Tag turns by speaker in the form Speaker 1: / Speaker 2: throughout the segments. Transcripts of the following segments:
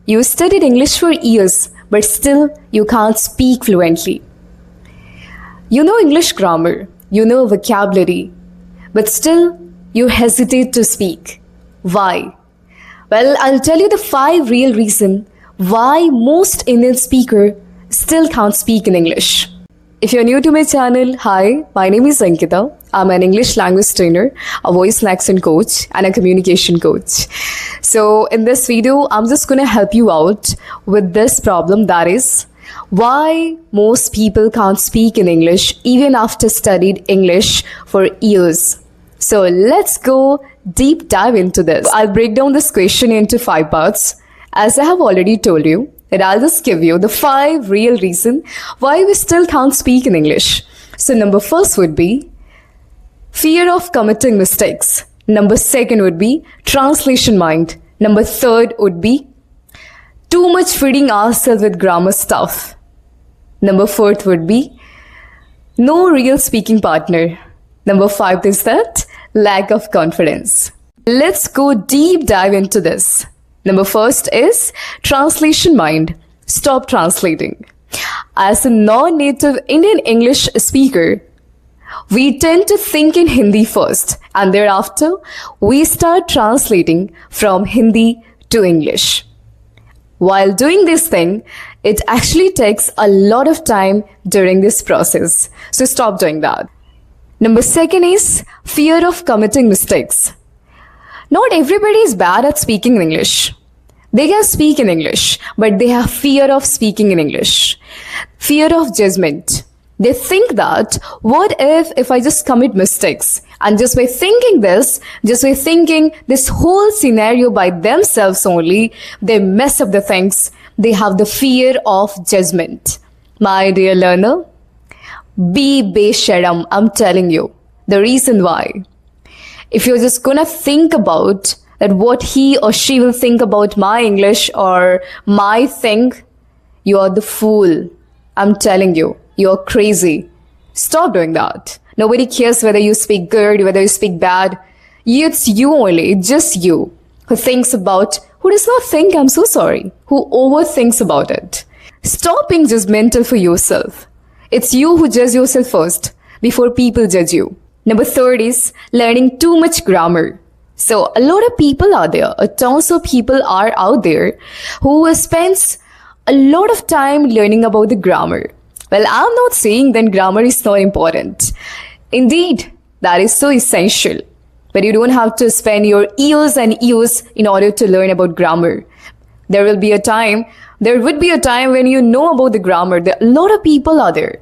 Speaker 1: You studied English for years, but still you can't speak fluently. You know English grammar, you know vocabulary, but still you hesitate to speak. Why? Well, I'll tell you the 5 real reasons why most Indian speakers still can't speak in English. If you're new to my channel, hi, my name is Ankita. I'm an English language trainer, a voice and accent coach, and a communication coach. So in this video, I'm just going to help you out with this problem, that is why most people can't speak in English even after studied English for years. So let's go deep dive into this. I'll break down this question into 5 parts. As I have already told you, and I'll just give you the 5 real reasons why we still can't speak in English. So number 1 would be fear of committing mistakes. Number 2 would be translation mind. Number 3 would be too much feeding ourselves with grammar stuff. Number 4 would be no real speaking partner. Number 5 is that lack of confidence. Let's go deep dive into this. Number 1 is translation mind. Stop translating. As a non-native Indian English speaker, we tend to think in Hindi first, and thereafter we start translating from Hindi to English. While doing this thing, it actually takes a lot of time during this process. So stop doing that. Number 2 is fear of committing mistakes. Not everybody is bad at speaking in English. They can speak in English, but they have fear of speaking in English. Fear of judgment. They think that, what if I just commit mistakes? And just by thinking this whole scenario by themselves only, they mess up the things. They have the fear of judgment. My dear learner, be besharam, I'm telling you. The reason why. If you're just gonna think about that what he or she will think about my English or my thing, you are the fool. I'm telling you, you're crazy. Stop doing that. Nobody cares whether you speak good, whether you speak bad. It's you only, just you, who does not think, I'm so sorry, who overthinks about it. Stop being judgmental for yourself. It's you who judge yourself first, before people judge you. Number 3 is learning too much grammar. So a lot of people are there, tons of people are out there who spends a lot of time learning about the grammar. Well, I'm not saying that grammar is not important. Indeed, that is so essential. But you don't have to spend your years and years in order to learn about grammar. There would be a time when you know about the grammar. A lot of people are there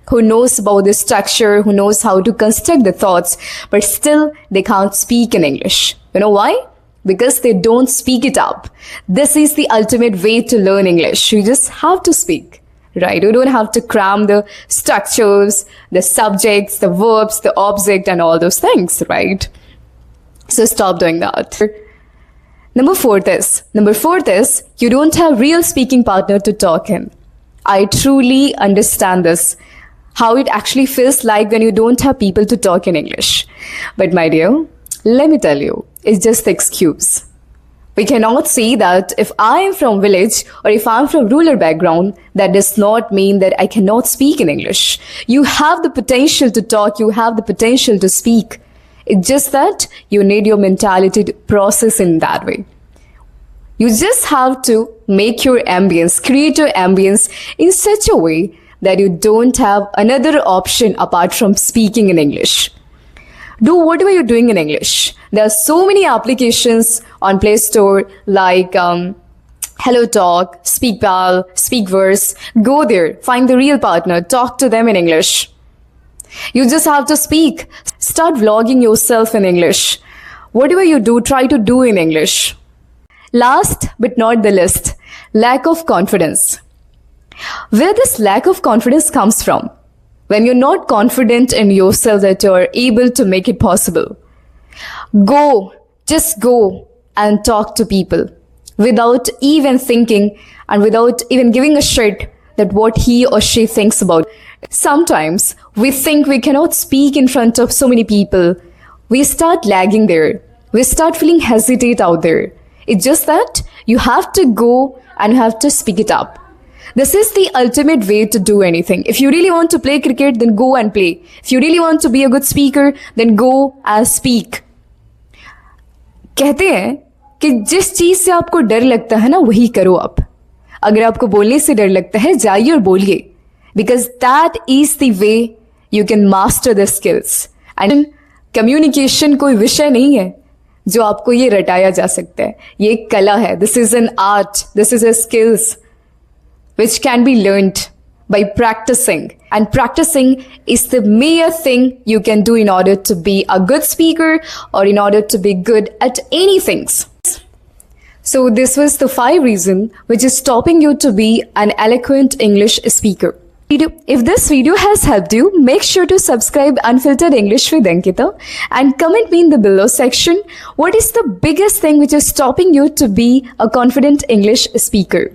Speaker 1: who knows about the structure, who knows how to construct the thoughts, but still they can't speak in English. You know why? Because they don't speak it up. This is the ultimate way to learn English. You just have to speak, right? You don't have to cram the structures, the subjects, the verbs, the object, and all those things, right? So stop doing that. Number 4 is you don't have real speaking partner to talk in. I truly understand this, how it actually feels like when you don't have people to talk in English. But my dear, let me tell you, it's just the excuse. We cannot say that if I am from village or if I'm from rural background, that does not mean that I cannot speak in English. You have the potential to talk, you have the potential to speak. It's just that you need your mentality to process in that way. You just have to make your ambience, create your ambience in such a way that you don't have another option apart from speaking in English. Do whatever you're doing in English. There are so many applications on Play Store like HelloTalk, SpeakPal, Speakverse. Go there, find the real partner, talk to them in English. You just have to speak. Start vlogging yourself in English. Whatever you do, try to do in English. Last but not the least, lack of confidence. Where this lack of confidence comes from? When you're not confident in yourself that you're able to make it possible. Just go and talk to people without even thinking and without even giving a shit that what he or she thinks about. Sometimes we think we cannot speak in front of so many people. We start lagging there. We start feeling hesitate out there. It's just that you have to go and you have to speak it up. This is the ultimate way to do anything. If you really want to play cricket, then go and play. If you really want to be a good speaker, then go and speak. कहते हैं कि जिस चीज से आपको डर लगता है ना, वही करो आप. अगर आपको बोलने से डर लगता है, जाइए और बोलिए. Because that is the way you can master the skills. And communication कोई विषय नहीं है जो आपको ये रटाया जा सकता है. ये एक कला है. This is an art. This is a skills which can be learned by practicing. And practicing is the mere thing you can do in order to be a good speaker or in order to be good at anything. So this was the 5 reasons which is stopping you to be an eloquent English speaker. If this video has helped you, make sure to subscribe Unfiltered English with Ankita and comment me in the below section what is the biggest thing which is stopping you to be a confident English speaker.